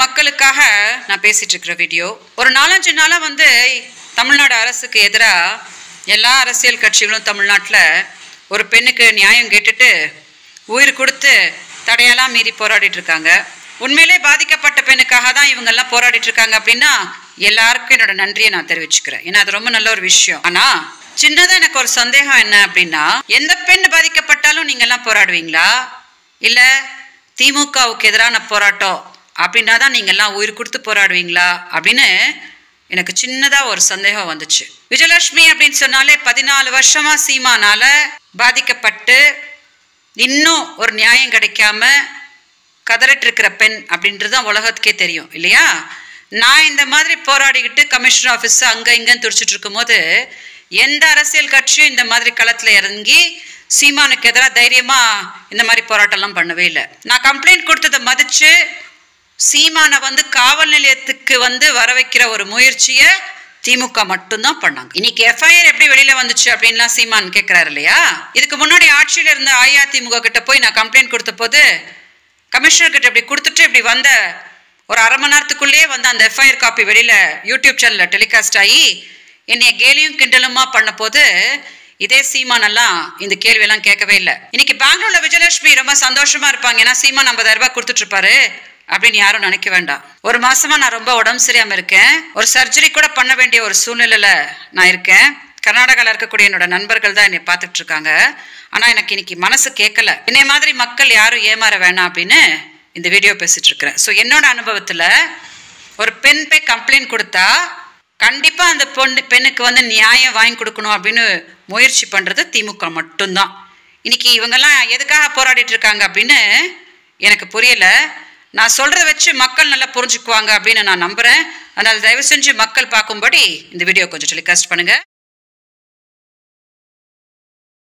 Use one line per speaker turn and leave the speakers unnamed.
மக்களுக்காக நான் பேசிட்டு இருக்கிற வீடியோ. ஒரு 4-5 நாளா தமிழ்நாடு அரசுக்கு எதிராக எல்லா அரசியல் கட்சிகளும் தமிழ்நாட்டில் ஒரு பெண்ணுக்கு நியாயம் கேட்டுட்டு உயிர் கொடுத்து தடையெல்லாம் மீறி போராடிட்டு இருக்காங்க. உண்மையிலே பாதிக்கப்பட்ட பெண்ணுக்காக தான் இவங்கெல்லாம் போராடிட்டு இருக்காங்க அப்படின்னா எல்லாருக்கும் என்னோட நன்றியை நான் தெரிவிச்சுக்கிறேன். ஏன்னா அது ரொம்ப நல்ல ஒரு விஷயம். ஆனால் சின்னதாக எனக்கு ஒரு சந்தேகம் என்ன அப்படின்னா, எந்த பெண் பாதிக்கப்பட்டாலும் நீங்கள்லாம் போராடுவீங்களா, இல்லை திமுகவுக்கு எதிரான போராட்டம் அப்படின்னா தான் நீங்கள்லாம் உயிர் கொடுத்து போராடுவீங்களா அப்படின்னு எனக்கு சின்னதாக ஒரு சந்தேகம் வந்துச்சு. விஜயலட்சுமி அப்படின்னு சொன்னாலே 14 வருஷமா சீமானால பாதிக்கப்பட்டு இன்னும் ஒரு நியாயம் கிடைக்காம கதறிட்டு இருக்கிற பெண் அப்படின்றது தான் உலகத்துக்கே தெரியும் இல்லையா. நான் இந்த மாதிரி போராடிக்கிட்டு கமிஷனர் ஆஃபீஸ் அங்கே இங்கன்னு துடிச்சிட்டு இருக்கும்போது எந்த அரசியல் கட்சியும் இந்த மாதிரி களத்தில் இறங்கி சீமானுக்கு எதிராக தைரியமாக இந்த மாதிரி போராட்டம்லாம் பண்ணவே இல்லை. நான் கம்ப்ளைண்ட் கொடுத்ததை மதித்து சீமானை காவல் நிலையத்துக்கு வர வைக்கிற ஒரு முயற்சியை திமுக மட்டும்தான் பண்ணாங்க. இன்னைக்கு எஃப்ஐஆர் எப்படி வெளியில வந்துச்சு அப்படின்லாம் சீமான் கேட்கிறாரு இல்லையா. இதுக்கு முன்னாடி ஆட்சியில் இருந்த அஇஅதிமுக கிட்ட போய் நான் கம்ப்ளைண்ட் கொடுத்த போது கமிஷனர் கிட்ட இப்படி கொடுத்துட்டு இப்படி வந்த ஒரு அரை மணி நேரத்துக்குள்ளேயே அந்த எஃப்ஐஆர் காப்பி வெளியில யூடியூப் சேனல்ல டெலிகாஸ்ட் ஆகி என்னைய கேலியும் கிண்டலுமா பண்ண போது இதே சீமானெல்லாம் இந்த கேள்வியெல்லாம் கேட்கவே இல்லை. இன்னைக்கு பெங்களூர்ல விஜயலட்சுமி ரொம்ப சந்தோஷமா இருப்பாங்க, ஏன்னா சீமான் 50,000 ரூபாய் கொடுத்துட்டு இருப்பாரு அப்படின்னு யாரும் நினைக்க வேண்டாம். ஒரு மாசமா நான் ரொம்ப உடம்பு சரியாம இருக்கேன். ஒரு சர்ஜரி கூட பண்ண வேண்டிய ஒரு சூழ்நிலையில நான் இருக்கேன். கர்நாடகாவில் இருக்கக்கூடிய என்னோட நண்பர்கள் தான் என்னை பார்த்துட்டு இருக்காங்க. ஆனா எனக்கு இன்னைக்கு மனசு கேட்கல. என்னை மாதிரி மக்கள் யாரும் ஏமாற வேணாம் அப்படின்னு இந்த வீடியோ பேசிட்டு இருக்கிறேன். ஸோ என்னோட அனுபவத்துல ஒரு பெண் போய் கம்ப்ளைண்ட் கொடுத்தா கண்டிப்பா அந்த பெண்ணுக்கு நியாயம் வாங்கி கொடுக்கணும் அப்படின்னு முயற்சி பண்றது திமுக மட்டும்தான். இன்னைக்கு இவங்கெல்லாம் எதுக்காக போராடிட்டு இருக்காங்க அப்படின்னு எனக்கு புரியல. நான் சொல்றத வச்சு மக்கள் நல்லா புரிஞ்சுக்குவாங்க அப்படின்னு நான் நம்புறேன். அதனால தயவு செஞ்சு மக்கள் பார்க்கும்படி இந்த வீடியோ கொஞ்சம் டெலிகாஸ்ட் பண்ணுங்க.